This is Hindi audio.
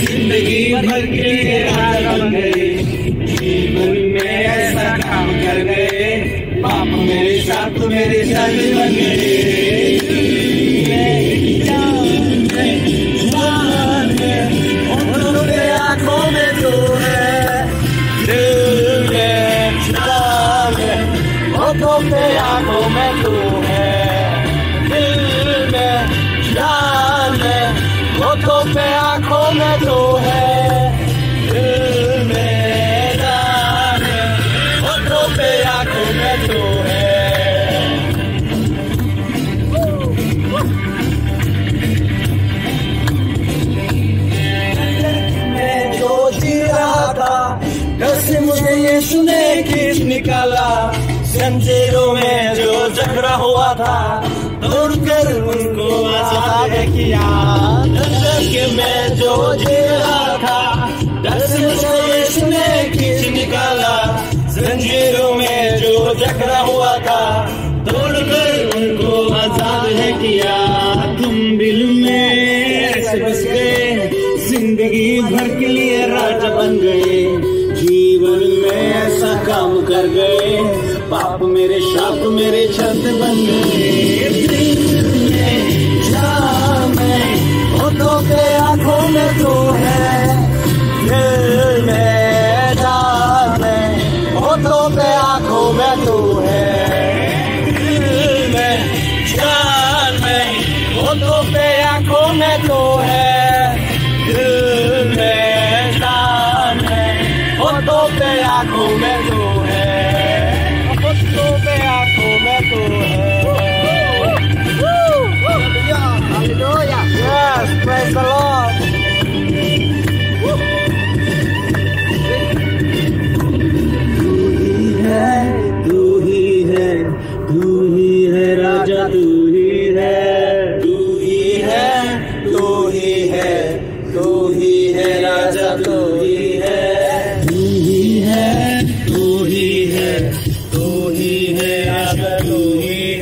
जिंदगी भर के राज बन गए, जीवन में ऐसा काम कर गए, बाप मेरे साथ बन गए। आंखों में तू है, दिल में जान है, होठों पे आंखों में तू है, दिल में जान है, होठों पे आंखों में तू है, दिल में जान है, होठों पे आंखों में तू है। कैसे मुझे यीशु ने खींच निकाला, जंजीरों में जो जकड़ा हुआ था, तोड़कर उनको आजाद किया। अंदर के मैं जो जी रहा था, कैसे मुझे यीशु ने खींच निकाला, जंजीरों में जो जकड़ा हुआ था, तोड़कर उनको आजाद किया। तुम दिल में ऐसे बस गए, जिंदगी भर के लिए राजा बन गए, जीवन में ऐसा काम कर गए, पाप मेरे शाप मेरे छत बन गए। दिल में जान है, होठों पे आंखों में तू है, दिल में जान है, होठों पे आंखों में तू है, दिल में जान है, होठों पे आंखों में तू है, दिल में जान है, होठों पे आंखों में तू है, होठों पे आंखों में तू है। Hallelujah. Yes, praise the Lord. तू ही है, तू ही है राजा, तू ही है, तू ही है, तू ही है, तू ही है राजा, तू ही है, तू ही है, तू ही है, तू ही है राजा, तू ही